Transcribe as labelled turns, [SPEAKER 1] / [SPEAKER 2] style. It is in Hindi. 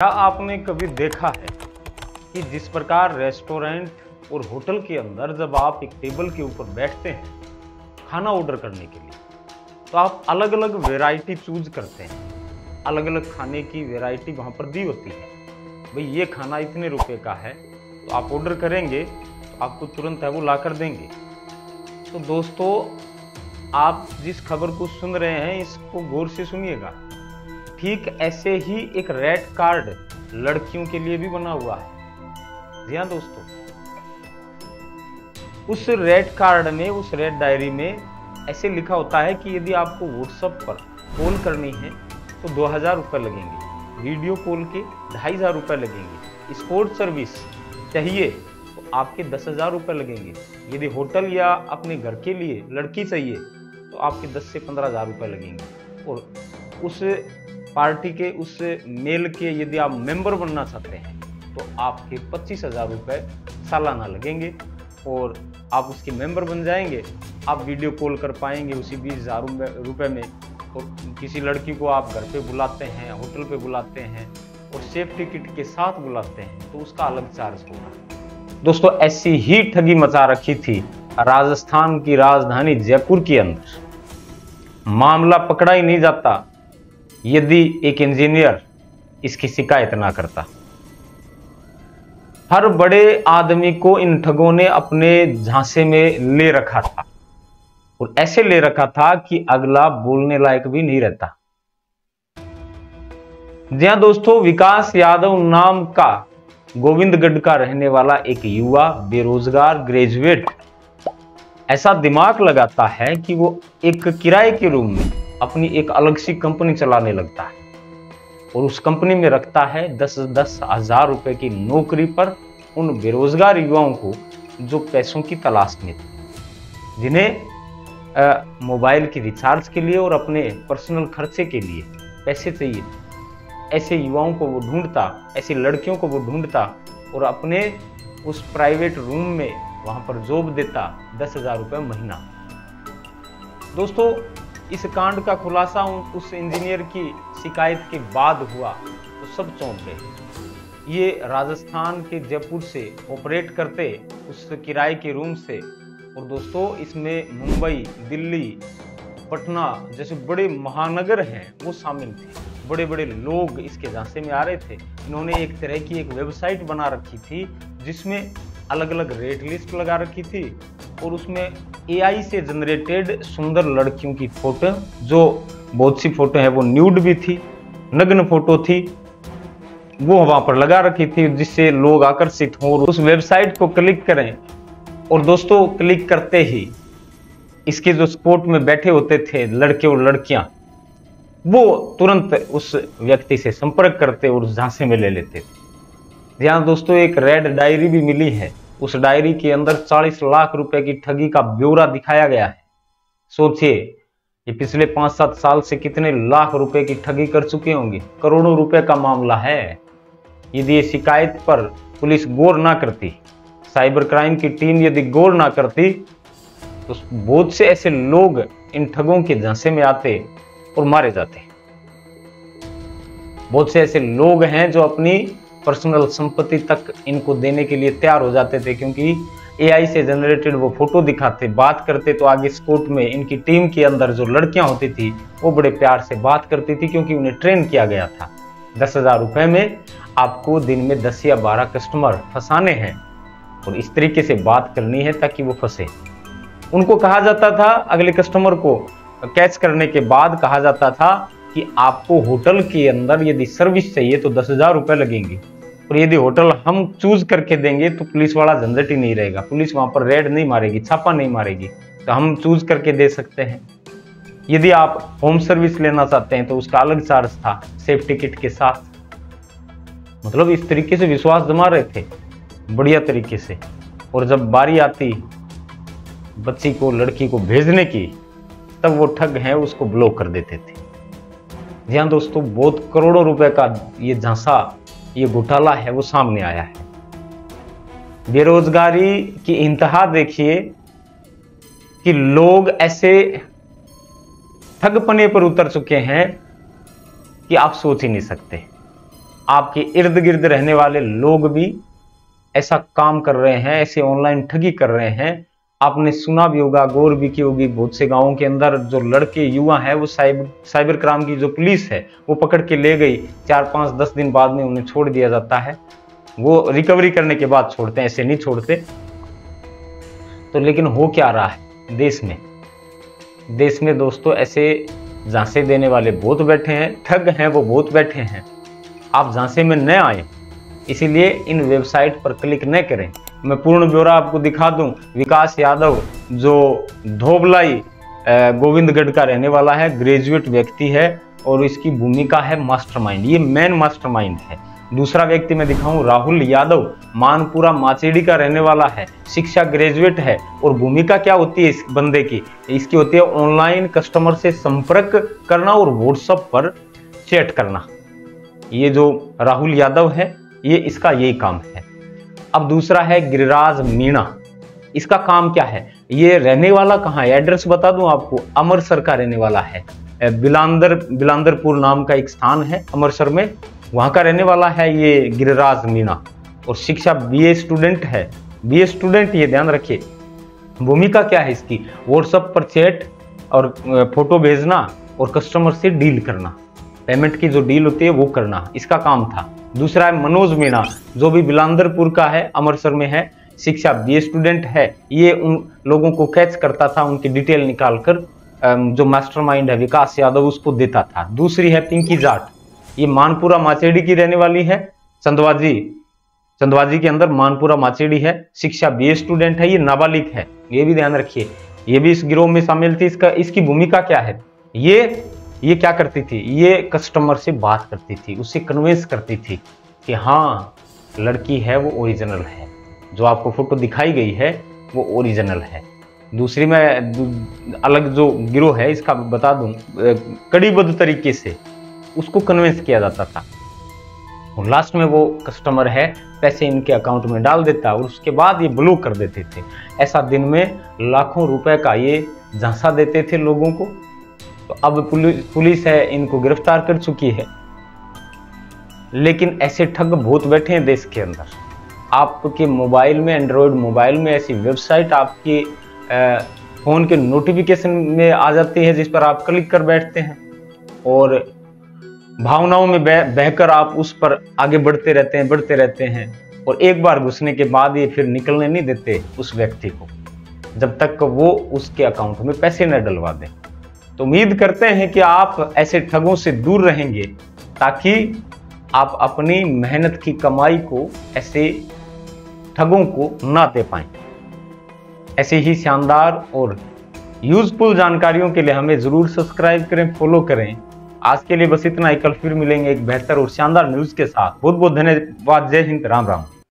[SPEAKER 1] क्या आपने कभी देखा है कि जिस प्रकार रेस्टोरेंट और होटल के अंदर जब आप एक टेबल के ऊपर बैठते हैं खाना ऑर्डर करने के लिए, तो आप अलग अलग वैरायटी चूज करते हैं। अलग अलग खाने की वैरायटी वहां पर दी होती है। भाई ये खाना इतने रुपए का है, तो आप ऑर्डर करेंगे तो आपको तुरंत है वो ला कर देंगे। तो दोस्तों, आप जिस खबर को सुन रहे हैं इसको गौर से सुनिएगा। ठीक ऐसे ही एक रेड कार्ड लड़कियों के लिए भी बना हुआ है। जी हाँ दोस्तों, उस रेड कार्ड में, उस रेड डायरी में ऐसे लिखा होता है कि यदि आपको व्हाट्सएप पर कॉल करनी है तो 2000 रुपये लगेंगे, वीडियो कॉल के 2500 रुपये लगेंगे, स्पोर्ट सर्विस चाहिए तो आपके 10,000 रुपये लगेंगे, यदि होटल या अपने घर के लिए लड़की चाहिए तो आपके 10 से 15,000 रुपये लगेंगे। और उस पार्टी के, उस मेल के यदि आप मेंबर बनना चाहते हैं तो आपके 25,000 रुपये सालाना लगेंगे और आप उसके मेंबर बन जाएंगे। आप वीडियो कॉल कर पाएंगे उसी 20,000 रुपये में। और किसी लड़की को आप घर पे बुलाते हैं, होटल पे बुलाते हैं और सेफ्टी किट के साथ बुलाते हैं तो उसका अलग चार्ज होगा। दोस्तों, ऐसी ही ठगी मचा रखी थी राजस्थान की राजधानी जयपुर के अंदर। मामला पकड़ा ही नहीं जाता यदि एक इंजीनियर इसकी शिकायत ना करता। हर बड़े आदमी को इन ठगों ने अपने झांसे में ले रखा था और ऐसे ले रखा था कि अगला बोलने लायक भी नहीं रहता। जी हां दोस्तों, विकास यादव नाम का गोविंदगढ़ का रहने वाला एक युवा बेरोजगार ग्रेजुएट ऐसा दिमाग लगाता है कि वो एक किराए के रूम में अपनी एक अलग सी कंपनी चलाने लगता है और उस कंपनी में रखता है 10-10 हजार रुपए की नौकरी पर उन बेरोजगार युवाओं को जो पैसों की तलाश में थे, जिन्हें मोबाइल की रिचार्ज के लिए और अपने पर्सनल खर्चे के लिए पैसे चाहिए। ऐसे युवाओं को वो ढूंढता, ऐसी लड़कियों को वो ढूंढता और अपने उस प्राइवेट रूम में वहां पर जॉब देता 10,000 रुपये महीना। दोस्तों, इस कांड का खुलासा उस इंजीनियर की शिकायत के बाद हुआ तो सब चौंक गए। ये राजस्थान के जयपुर से ऑपरेट करते उस किराए के रूम से। और दोस्तों, इसमें मुंबई, दिल्ली, पटना जैसे बड़े महानगर हैं वो शामिल थे। बड़े बड़े लोग इसके झांसे में आ रहे थे। इन्होंने एक तरह की एक वेबसाइट बना रखी थी जिसमें अलग अलग रेट लिस्ट लगा रखी थी और उसमें AI से जनरेटेड सुंदर लड़कियों की फोटो, जो बहुत सी फोटो है वो न्यूड भी थी, नग्न फोटो थी, वो वहां पर लगा रखी थी जिससे लोग आकर्षित हों और उस वेबसाइट को क्लिक करें। और दोस्तों, क्लिक करते ही इसके जो स्पॉट में बैठे होते थे लड़के और लड़कियां, वो तुरंत उस व्यक्ति से संपर्क करते और उस झांसे में ले लेते थे। यहाँ दोस्तों, एक रेड डायरी भी मिली है। उस डायरी के अंदर 40 लाख रुपए की ठगी का ब्यौरा दिखाया गया है। सोचिए, ये पिछले 5-7 साल से कितने लाख रुपए की ठगी कर चुके होंगे। करोड़ों रुपए का मामला है। यदि ये शिकायत पर पुलिस गौर ना करती, साइबर क्राइम की टीम यदि गौर ना करती, तो बहुत से ऐसे लोग इन ठगों के झांसे में आते और मारे जाते। बहुत से ऐसे लोग हैं जो अपनी पर्सनल संपत्ति तक इनको देने के लिए तैयार हो जाते थे, क्योंकि AI से जनरेटेड वो फोटो दिखाते, बात करते तो आगे स्पॉट में इनकी टीम के अंदर जो लड़कियां होती थी वो बड़े प्यार से बात करती थी, क्योंकि उन्हें ट्रेन किया गया था। 10,000 रुपये में आपको दिन में 10 या 12 कस्टमर फंसाने हैं और इस तरीके से बात करनी है ताकि वो फंसे। उनको कहा जाता था, अगले कस्टमर को कैच करने के बाद कहा जाता था कि आपको होटल के अंदर यदि सर्विस चाहिए तो 10,000 रुपये लगेंगे और यदि होटल हम चूज करके देंगे तो पुलिस वाला झंझट ही नहीं रहेगा, पुलिस वहां पर रेड नहीं मारेगी, छापा नहीं मारेगी, तो हम चूज करके दे सकते हैं। यदि आप होम सर्विस लेना चाहते हैं तो उसका अलग चार्ज था, सेफ्टी किट के साथ। मतलब इस तरीके से विश्वास जमा रहे थे बढ़िया तरीके से। और जब बारी आती बच्ची को, लड़की को भेजने की, तब वो ठग हैं उसको ब्लॉक कर देते थे। जी हाँ दोस्तों, बहुत करोड़ों रुपए का ये झांसा, ये घोटाला है वो सामने आया है। बेरोजगारी की इंतहा देखिए कि लोग ऐसे ठगपने पर उतर चुके हैं कि आप सोच ही नहीं सकते। आपके इर्द गिर्द रहने वाले लोग भी ऐसा काम कर रहे हैं, ऐसे ऑनलाइन ठगी कर रहे हैं। आपने सुना भी होगा, गौर भी की होगी, बहुत से गांवों के अंदर जो लड़के युवा हैं वो साइबर क्राइम की जो पुलिस है वो पकड़ के ले गई, 4-5-10 दिन बाद में उन्हें छोड़ दिया जाता है। वो रिकवरी करने के बाद छोड़ते हैं, ऐसे नहीं छोड़ते। तो लेकिन हो क्या रहा है देश में दोस्तों, ऐसे झांसे देने वाले बहुत बैठे हैं, ठग हैं वो बहुत बैठे हैं। आप झांसे में न आए, इसीलिए इन वेबसाइट पर क्लिक न करें। मैं पूर्ण ब्यौरा आपको दिखा दूं। विकास यादव जो धोबलाई गोविंदगढ़ का रहने वाला है, ग्रेजुएट व्यक्ति है और इसकी भूमिका है मास्टरमाइंड, ये मेन मास्टरमाइंड है। दूसरा व्यक्ति मैं दिखाऊं, राहुल यादव, मानपुरा माचेड़ी का रहने वाला है, शिक्षा ग्रेजुएट है। और भूमिका क्या होती है इस बंदे की? इसकी होती है ऑनलाइन कस्टमर से संपर्क करना और व्हाट्सएप पर चैट करना। ये जो राहुल यादव है ये इसका यही काम है। अब दूसरा है गिरिराज मीणा, इसका काम क्या है? ये रहने वाला कहाँ है, एड्रेस बता दूं आपको, अमृतसर का रहने वाला है। बिलांदरपुर नाम का एक स्थान है अमृतसर में, वहां का रहने वाला है ये गिरिराज मीणा। और शिक्षा बीए स्टूडेंट है, बीए स्टूडेंट, ये ध्यान रखिए। भूमिका क्या है इसकी? व्हाट्सएप पर चैट और फोटो भेजना और कस्टमर से डील करना, पेमेंट की जो डील होती है वो करना, इसका काम था। दूसरा है मनोज मीणा, जो भी बिलांदरपुर का है, अमृतसर में है, शिक्षा बीए स्टूडेंट है। ये उन लोगों को कैच करता था, उनकी डिटेल निकालकर जो मास्टरमाइंड है विकास यादव उसको देता था। दूसरी है पिंकी जाट, ये मानपुरा माचेड़ी की रहने वाली है, चंदवाजी के अंदर मानपुरा माचेड़ी है, शिक्षा बीए स्टूडेंट है, ये नाबालिग है, ये भी ध्यान रखिए। ये भी इस गिरोह में शामिल थी। इसकी भूमिका क्या है? ये क्या करती थी? ये कस्टमर से बात करती थी, उससे कन्विंस करती थी कि हाँ लड़की है वो ओरिजिनल है, जो आपको फोटो दिखाई गई है वो ओरिजिनल है। दूसरी में अलग जो गिरोह है इसका बता दूं, कड़ीबद्ध तरीके से उसको कन्विंस किया जाता था और लास्ट में वो कस्टमर है पैसे इनके अकाउंट में डाल देता और उसके बाद ये ब्लॉक कर देते थे। ऐसा दिन में लाखों रुपए का ये झांसा देते थे लोगों को। तो अब पुलिस है इनको गिरफ्तार कर चुकी है, लेकिन ऐसे ठग बहुत बैठे हैं देश के अंदर। आपके मोबाइल में, एंड्रॉयड मोबाइल में ऐसी वेबसाइट आपके फोन के नोटिफिकेशन में आ जाती है जिस पर आप क्लिक कर बैठते हैं और भावनाओं में बहकर आप उस पर आगे बढ़ते रहते हैं और एक बार घुसने के बाद ये फिर निकलने नहीं देते उस व्यक्ति को जब तक वो उसके अकाउंट में पैसे न डलवा दें। तो उम्मीद करते हैं कि आप ऐसे ठगों से दूर रहेंगे ताकि आप अपनी मेहनत की कमाई को ऐसे ठगों को ना दे पाएं। ऐसे ही शानदार और यूजफुल जानकारियों के लिए हमें जरूर सब्सक्राइब करें, फॉलो करें। आज के लिए बस इतना ही, कल फिर मिलेंगे एक बेहतर और शानदार न्यूज के साथ। बहुत बहुत धन्यवाद। जय हिंद, राम राम।